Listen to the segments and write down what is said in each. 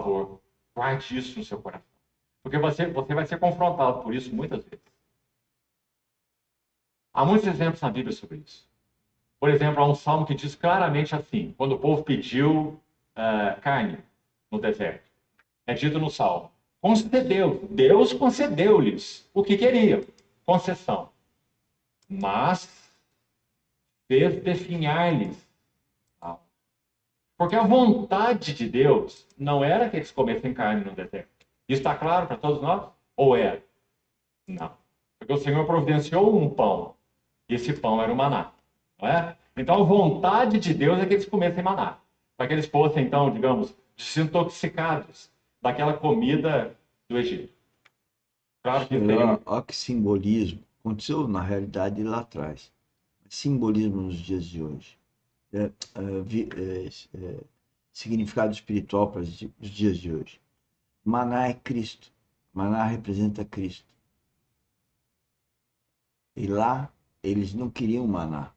favor, guarde isso no seu coração. Porque você vai ser confrontado por isso muitas vezes. Há muitos exemplos na Bíblia sobre isso. Por exemplo, há um salmo que diz claramente assim, quando o povo pediu carne no deserto. É dito no salmo, Deus concedeu-lhes o que queriam, concessão. Mas fez definhar-lhes. Porque a vontade de Deus não era que eles comessem carne no deserto. Isso está claro para todos nós? Ou era? Não. Porque o Senhor providenciou um pão. E esse pão era o maná. Não é? Então a vontade de Deus é que eles comessem maná. Para que eles fossem, então, digamos, desintoxicados daquela comida do Egito. Claro que isso Senhor, seria olha que simbolismo. Aconteceu na realidade lá atrás. Simbolismo nos dias de hoje. É, significado espiritual para os dias de hoje. Maná é Cristo. Maná representa Cristo. E lá eles não queriam maná.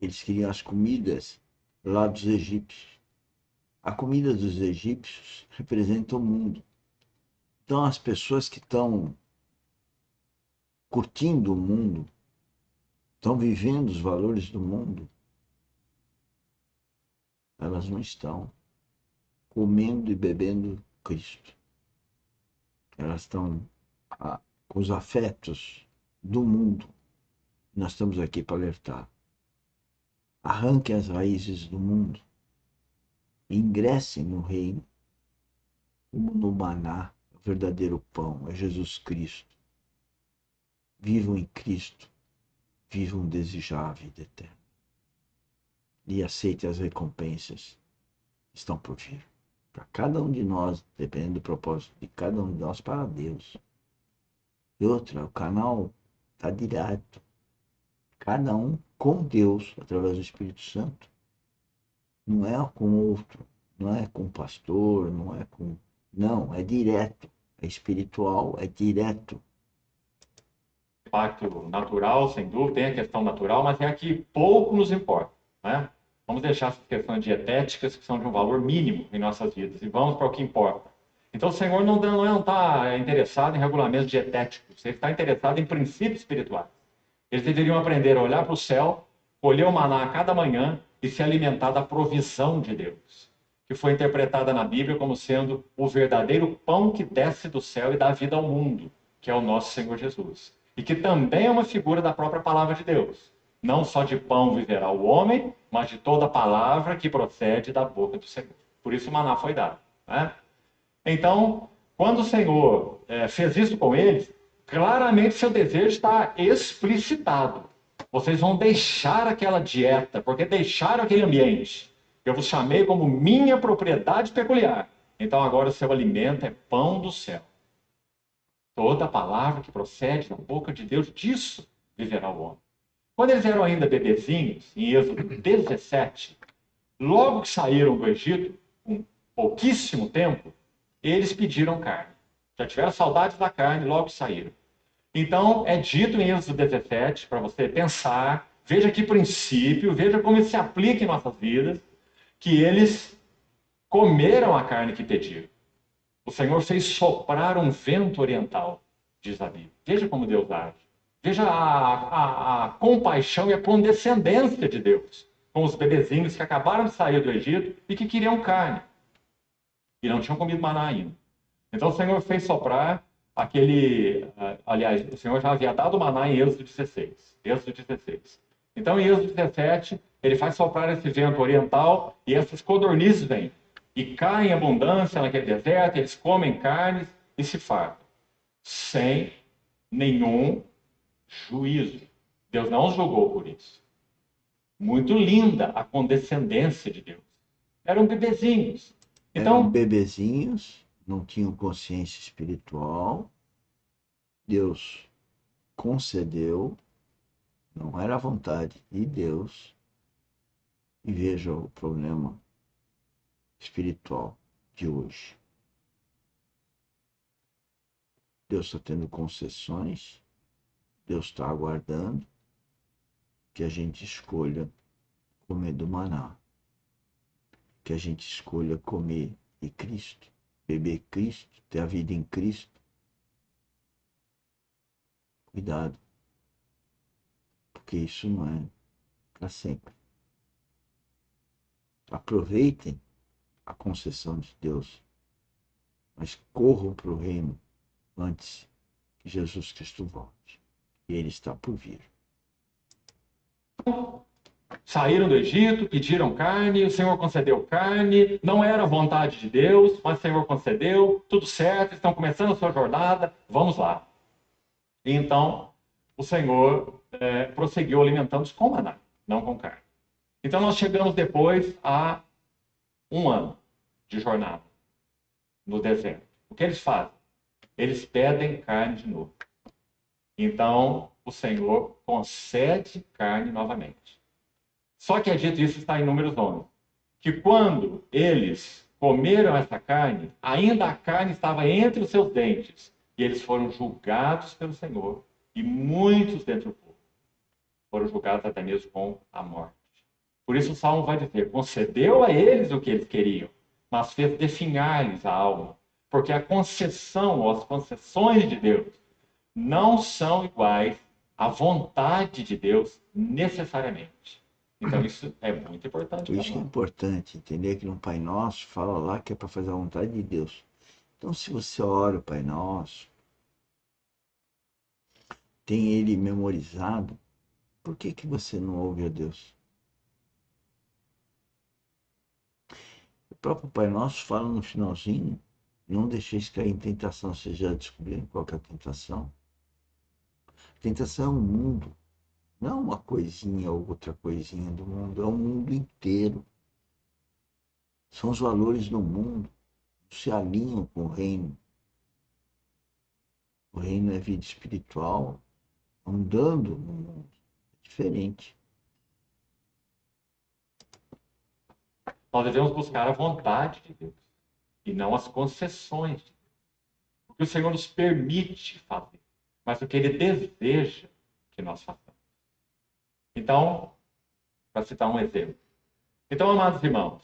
Eles queriam as comidas lá dos egípcios. A comida dos egípcios representa o mundo. Então as pessoas que estão curtindo o mundo, estão vivendo os valores do mundo, elas não estão comendo e bebendo Cristo. Elas estão com os afetos do mundo. Nós estamos aqui para alertar. Arranquem as raízes do mundo. Ingressem no reino, como no maná, o verdadeiro pão, é Jesus Cristo. Vivam em Cristo, vivam desejar a vida eterna. E aceitem as recompensas que estão por vir. Para cada um de nós, dependendo do propósito de cada um de nós, para Deus. E outra, o canal está direto. Cada um com Deus, através do Espírito Santo. Não é com outro, não é com pastor, não é com... Não, é direto. É espiritual, é direto. impacto natural, sem dúvida, tem a questão natural, mas é a que pouco nos importa. Né? Vamos deixar essas questões dietéticas, que são de um valor mínimo em nossas vidas, e vamos para o que importa. Então, o Senhor não está interessado em regulamentos dietéticos, ele está interessado em princípios espirituais. Eles deveriam aprender a olhar para o céu, colher o maná a cada manhã e se alimentar da provisão de Deus, que foi interpretada na Bíblia como sendo o verdadeiro pão que desce do céu e dá vida ao mundo, que é o nosso Senhor Jesus. E que também é uma figura da própria palavra de Deus. Não só de pão viverá o homem, mas de toda palavra que procede da boca do Senhor. Por isso o maná foi dado. Né? Então, quando o Senhor fez isso com eles, claramente seu desejo está explicitado. Vocês vão deixar aquela dieta, porque deixaram aquele ambiente. Eu vos chamei como minha propriedade peculiar. Então agora o seu alimento é pão do céu. Toda palavra que procede da boca de Deus, disso viverá o homem. Quando eles eram ainda bebezinhos, em Êxodo 17, logo que saíram do Egito, com pouquíssimo tempo, eles pediram carne. Já tiveram saudades da carne, logo saíram. Então, é dito em Êxodo 17, para você pensar, veja que princípio, veja como isso se aplica em nossas vidas, que eles comeram a carne que pediram. O Senhor fez soprar um vento oriental, diz a Bíblia. Veja como Deus age. Veja a compaixão e a condescendência de Deus com os bebezinhos que acabaram de sair do Egito e que queriam carne. E não tinham comido maná ainda. Então o Senhor fez soprar aliás, o Senhor já havia dado maná em Êxodo 16. Êxodo 16. Então em Êxodo 17, ele faz soprar esse vento oriental e essas codornizes vêm. E caem em abundância naquele deserto, eles comem carnes e se fartam. Sem nenhum juízo. Deus não os julgou por isso. Muito linda a condescendência de Deus. Eram bebezinhos. Eram Então, bebezinhos, não tinham consciência espiritual. Deus concedeu, não era a vontade de Deus. E veja o problema espiritual de hoje. Deus está tendo concessões, Deus está aguardando que a gente escolha comer do maná, que a gente escolha comer de Cristo. beber Cristo, ter a vida em Cristo, cuidado, porque isso não é para sempre. Aproveitem a concessão de Deus, mas corram para o reino antes que Jesus Cristo volte. E ele está por vir. Saíram do Egito, pediram carne, o Senhor concedeu carne, não era a vontade de Deus, mas o Senhor concedeu, tudo certo, estão começando a sua jornada, vamos lá. E então, o Senhor prosseguiu alimentando-os com maná, não com carne. Então, nós chegamos depois a 1 ano de jornada no deserto. O que eles fazem? Eles pedem carne de novo. Então, o Senhor concede carne novamente. Só que é dito, isso está em Números 11, que quando eles comeram essa carne, ainda a carne estava entre os seus dentes, e eles foram julgados pelo Senhor, e muitos dentre o povo foram julgados até mesmo com a morte. Por isso o Salmo vai dizer, concedeu a eles o que eles queriam, mas fez definhar-lhes a alma, porque a concessão ou as concessões de Deus não são iguais à vontade de Deus necessariamente. Então isso é muito importante. Por isso que é importante entender que no Pai Nosso fala lá que é para fazer a vontade de Deus. Então se você ora o Pai Nosso, tem ele memorizado, por que que você não ouve a Deus? O próprio Pai Nosso fala no finalzinho, não deixeis cair em tentação. Vocês já descobriram qual que é a tentação? A tentação é o mundo. Não é uma coisinha ou outra coisinha do mundo, é o mundo inteiro. São os valores do mundo, se alinham com o reino. O reino é vida espiritual, andando no mundo. É diferente. Nós devemos buscar a vontade de Deus e não as concessões de Deus. O que o Senhor nos permite fazer, mas o que Ele deseja que nós façamos. Então, para citar um exemplo. Então, amados irmãos,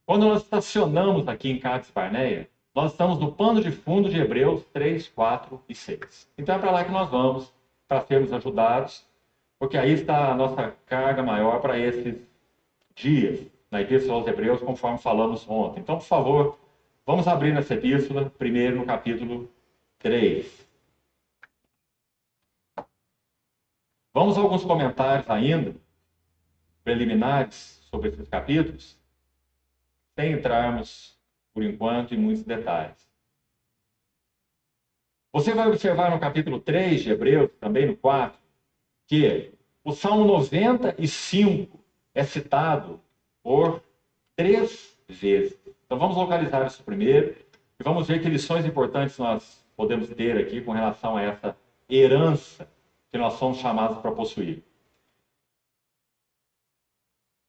quando nós estacionamos aqui em Cades Barneia, nós estamos no pano de fundo de Hebreus 3, 4 e 6. Então é para lá que nós vamos, para sermos ajudados, porque aí está a nossa carga maior para esses dias, na Epístola aos Hebreus, conforme falamos ontem. Então, por favor, vamos abrir nessa epístola, primeiro no capítulo 3. Vamos a alguns comentários ainda, preliminares, sobre esses capítulos, sem entrarmos, por enquanto, em muitos detalhes. Você vai observar no capítulo 3 de Hebreus, também no 4, que o Salmo 95 é citado por 3 vezes. Então vamos localizar isso primeiro e vamos ver que lições importantes nós podemos ter aqui com relação a essa herança que nós somos chamados para possuir.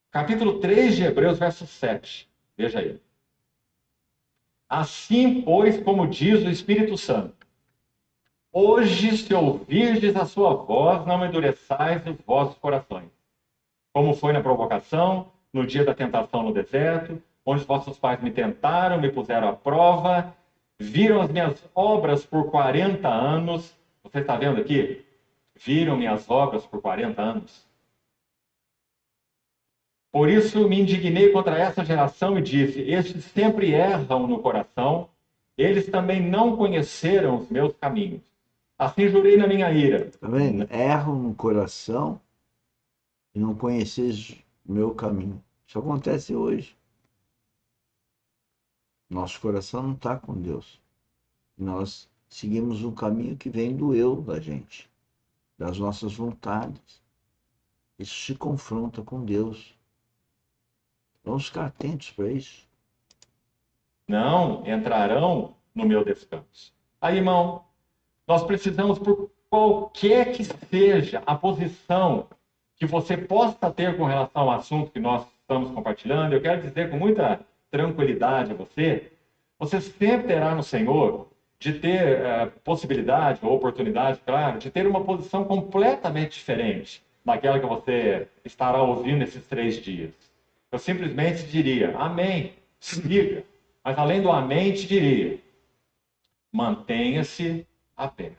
Capítulo 3 de Hebreus, verso 7. Veja aí. Assim, pois, como diz o Espírito Santo, hoje, se ouvirdes a sua voz, não endureçais os vossos corações, como foi na provocação, no dia da tentação no deserto, onde os vossos pais me tentaram, me puseram à prova, viram as minhas obras por 40 anos. Você está vendo aqui? Viram minhas obras por 40 anos. Por isso me indignei contra essa geração e disse, estes sempre erram no coração, eles também não conheceram os meus caminhos. Assim jurei na minha ira. Está vendo? Erram no coração e não conheces o meu caminho. Isso acontece hoje. Nosso coração não está com Deus. Nós seguimos um caminho que vem do eu da gente, das nossas vontades. Isso se confronta com Deus. Vamos ficar atentos para isso. Não entrarão no meu descanso. Aí, irmão, nós precisamos, por qualquer que seja a posição que você possa ter com relação ao assunto que nós estamos compartilhando, eu quero dizer com muita tranquilidade a você, você sempre terá no Senhor de ter possibilidade ou oportunidade, claro, de ter uma posição completamente diferente daquela que você estará ouvindo nesses 3 dias. Eu simplesmente diria, amém, siga. Mas além do amém, te diria, mantenha-se a pé.